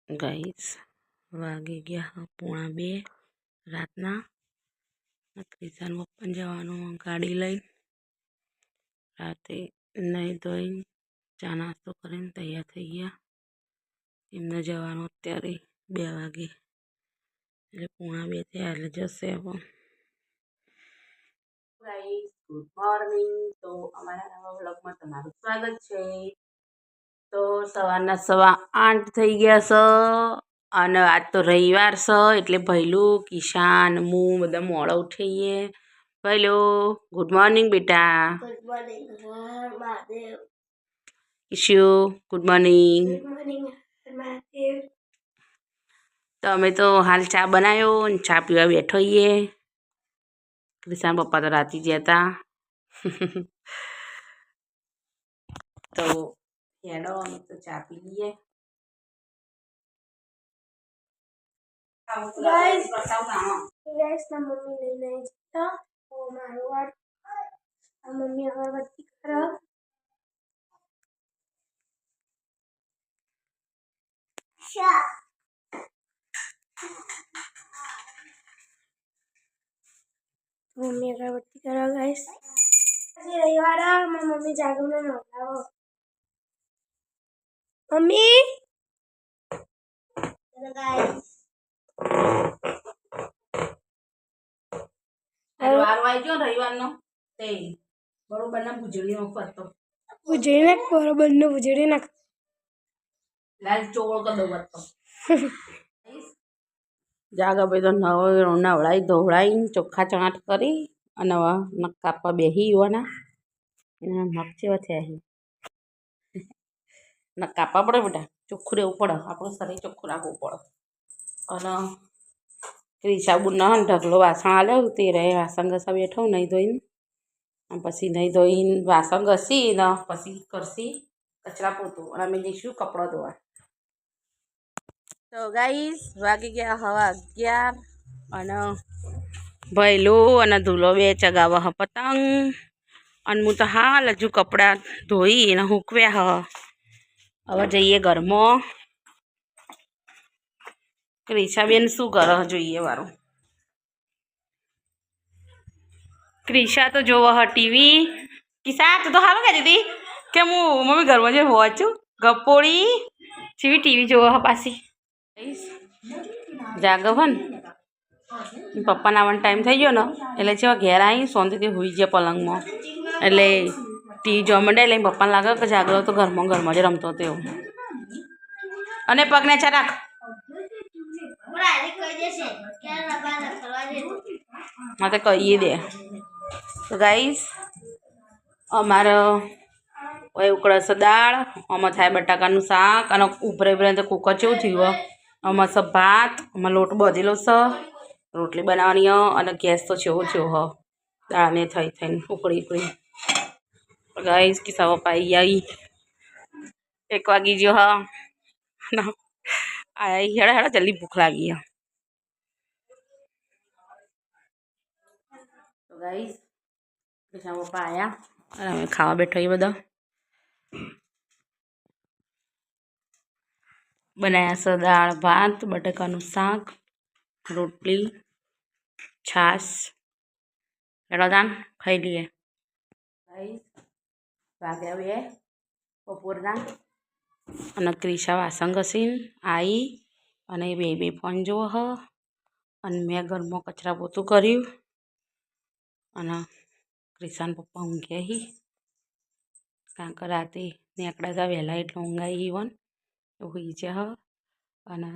Guys વાગી ગયા 1:30 રાતના. ક્રિશાન પપ્પા જવાનું ગાડી લઈને. રાતે નહીં ધોઈને ચા નાસ્તો કરીને તૈયાર થઈ ગયા. એમને જવાનું અત્યારે 2 વાગે, એટલે 1:30 થયા એટલે જશે. પણ ગાઈસ ગુડ મોર્નિંગ. તો અમારા નવા વ્લોગમાં તમારું સ્વાગત છે. તો સવારના 8:15 થઈ ગયા છે અને આજ તો રવિવાર છે, એટલે ભૈલું કિશાન હું બધા મોડા ઉઠીએ. ભૈલો ગુડ મોર્નિંગ બેટા. Good morning Mahadev. Kishu good morning. Good morning Mahadev. તો અમે તો હાલ ચા બનાવ્યો અને ચા પીવા બેઠો છીએ. કિશાન પપ્પા તો રાતી ગયા હતા. તો હેડો અમે તો ચા પી લઈએ. ગાઈસ ના મમ્મી લઈને જતા તો મારો વાર મમ્મી અગરબત્તી કરે. મમ્મી અગરબત્તી કરે ગાઈસ. આજે રવિવાર મારી મમ્મી જાગમને નવડાવો. મમ્મી ગાઈસ વારો આવી ગયો રવિવારનો. તે બરોબર ના ભૂજડીનો ફરતો ભૂજડી નાખ, બરોબર નું ભૂજડી નાખ. લાલ ચોળ કર દો બતો. જાગા ભાઈ તો નવડાવી ધોવડાવીને ચોખ્ખા ચણાટ કરી અને નખ કાપવા બેસી ગવાના. એના નખ જેવા થયા. નખ કાપવા પડે બેટા, ચોખ્ખું રહેવું પડે, આપણું શરીર ચોખ્ખું રાખવું પડે. અને ક્રિશાબુન ઢગલો વાસણ આલ્યો તે રહે વાસણ ઘસા બેઠો નહીં ધોઈને. અને પછી નહીં ધોઈને વાસણ ઘસી ને પછી કરશી કચરા પોતું અને અમે જઈશું કપડાં ધોવા. તો ગાઈસ વાગી ગયા 11:30 અને ભૈલું અને ધૂલો બે ચગાવવા હ પતંગ. અને હું તો હાલ હજુ કપડાં ધોઈ અને સૂકવ્યા હ. હવે જઈએ ઘરમાં. ક્રિશાબેન શું કરે જોઈએ વારું. ક્રિશા તો જોવો હ ટીવી. કિસા તું તો હારું કહેતી હતી કે હું મમ્મી ઘરમાં જઈને વાંચું. ગપોળી જેવી ટીવી જોવો હ પાછી. જાગો હો ને પપ્પાના આવવાનો ટાઈમ થઈ ગયો ને એટલે જેવા ઘેર આવી શાંતિથી હોઈ ગયા પલંગમાં. એટલે ટીવી જોવા માંડે એટલે પપ્પાને લાગે કે જાગરો તો ઘરમાં જ રમતો હતો એવું. અને પગને ચા રાખ. હા તો કહીએ દે. તો ગાઈસ અમારે ઉકળશે દાળ, આમાં થાય બટાકાનું શાક અને ઉભરે તો કુકર જેવું થયું. આમાં છે ભાત, આમાં લોટ બધેલો છે, રોટલી બનાવવાની અને ગેસ તો જેવો હ દાળને થઈને ઉકળી. ગાઈસ કિસ્સા પપ્પા આવી 1 વાગી ગયો હ. હેડા જલ્દી ભૂખ લાગી હ. તો ગાઈસ કિસ્સા પપ્પા આવ્યા અને અમે ખાવા બેઠો એ બધા. બનાવ્યા છે દાળ ભાત, બટાકાનું શાક, રોટલી, છાશ. રડાન ખાઈ લઈએ. ગાઈસ વાગ્યા 2 બપોરના અને ક્રિશા વાસણ ઘસીને આવી અને બે ફોન જોવો હ. અને મેં ઘરમાં કચરા પોતું કર્યું અને ક્રિશાન પપ્પા ઊંઘ્યા હી. કારણ કે રાતે નીકળ્યા હતા વહેલા એટલે ઊંઘાઈ વન હોઈ છે હ. અને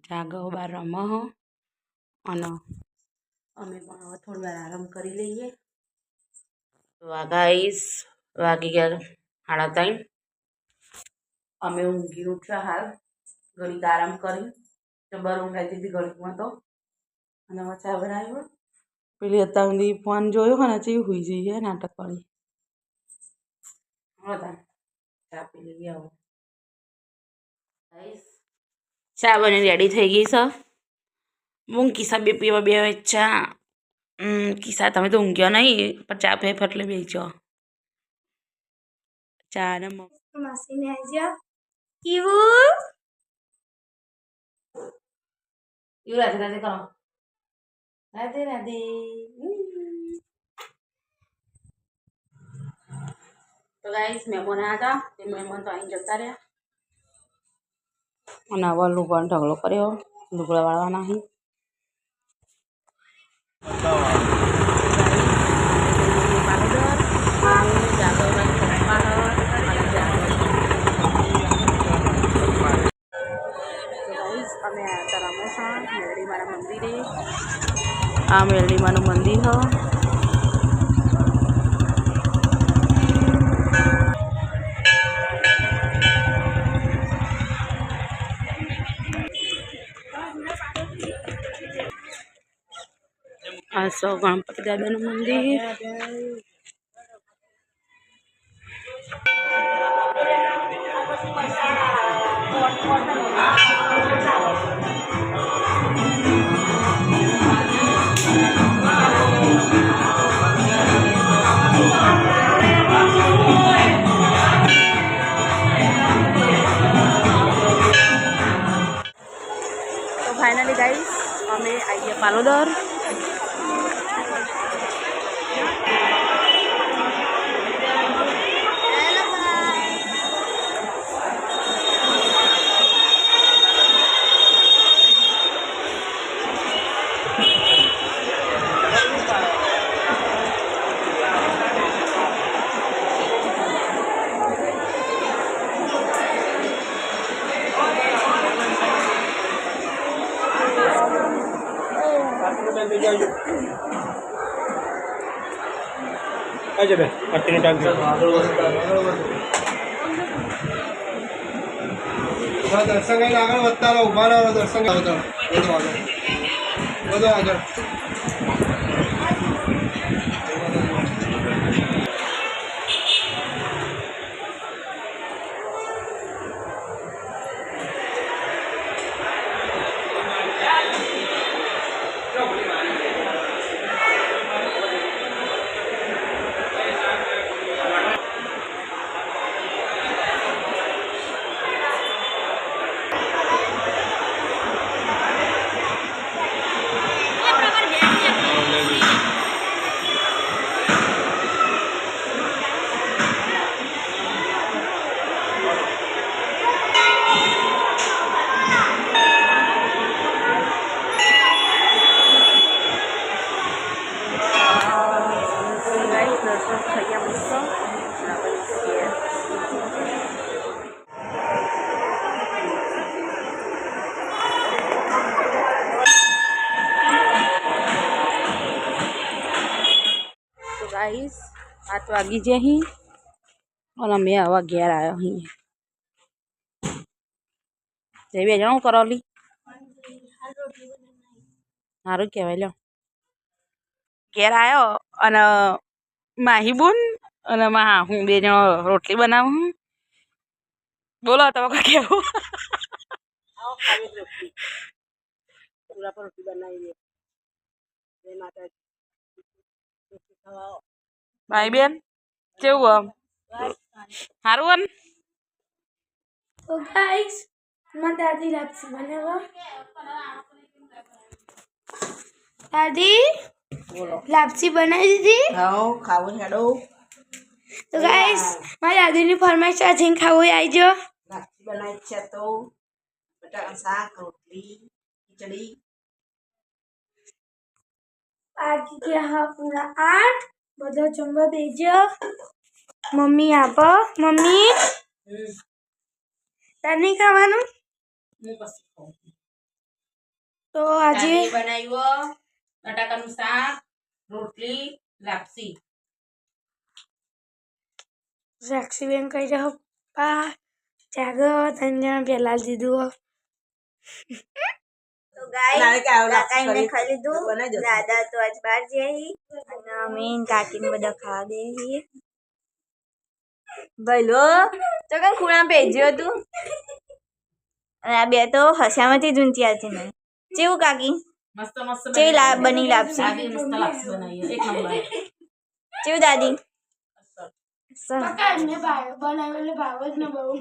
જાગો બાર રમ હ. અને અમે પણ હવે થોડી વાર આરામ કરી લઈએ. તો આ ગાઈસ વાગી ગયા 3:30. અમે ઊંઘી ઉઠ્યા હાલ ઘડીક આરામ કરી. જબર ઊંઘ આવી હતી ઘડીકમાં તો. અને હવે ચા બનાવ્યો. પેલી અત્યાર સુધી ફોન જોયો ને ચેવી હોઈ જઈએ નાટક વાળી. હતા ચા પી લઈએ હવે. ચા બની રેડી થઈ ગઈ છે. હું કિસ્સા બે પીવા બે ચા. કિસ્સા તમે તો ઊંઘ્યો નહીં પણ ચા પે ફટલે બેસજો. ચા ને માસીને આવી જાવ. કેવું એવું રાધે રાધે કરો. રાધે રાધે. તો ગાઈસ મહેમાન આવ્યા હતા તે મહેમાન તો અહીં જતા રહ્યા અને હવે લુગડાનો ઢગલો કર્યો. લુગડા વાળવાના અહીં અમે હતા રામોસા મેરડીમાના મંદિરે. આ મેરડીમાનું મંદિર હ. આ સો ગણપતિ દાદાનું મંદિર. તો ફાઇનલી ગાઈસ અમે આવી ગયા Palodar. aja deh artinya kagak दर्शन कहीं आगे बता रहा उभा रहा दर्शन क्या होता वो आगे गाइस 7 वागी जे ही और मैं आवा घेर आया ही ते बे जाऊं करोली हारू कहेवाय लो घेर आयो अने माहीबुन अने मा हूँ बे जणो रोटली बनावुं बोलो तो का केवुं आओ खाली रोटली पूरा पर रोटली बनाई दे जय माता भाई बेन केवुं हारू अन तो गाइस मैं दादी लापसी बनावा. दादी लापसी बनाई दीदी. हां खावो हेडो. तो गाइस मारी दादी ની ફરમાઈશ આ જીન ખાવું આવી જો. લાપસી બનાવી છે તો બટાકા શાક રોટલી ખીચડી आज के हा पूरा 8 બધો જમવા બેજો. મમ્મી આપો મમ્મી તને ખાવાનું હું પછી ખાઉં. તો આજે બનાવ્યો બટાકાનું શાક રોટલી લાપસી. સાક્ષી બેન કહી રહ્યો પપ્પા જાગો તને પેલા દીધું. तो गाइस काका ने खाई लीधु. दादा तो आज बाहर जाई અને અમે કાકી ને બધા ખાવા દેહી. ભલો તો કઈ ખૂણા ભેજ્યો તું અને આ બે તો હસામાંથી જ ઊંચી આવતી નહીં. કેવું કાકી મસ્ત મસ્ત કેવી બની લાપસી મસ્ત લાપસી બનાવી એક નંબર. કેવું દાદી કાકા મેં બનાવેલું ભાવ જ ન બહુ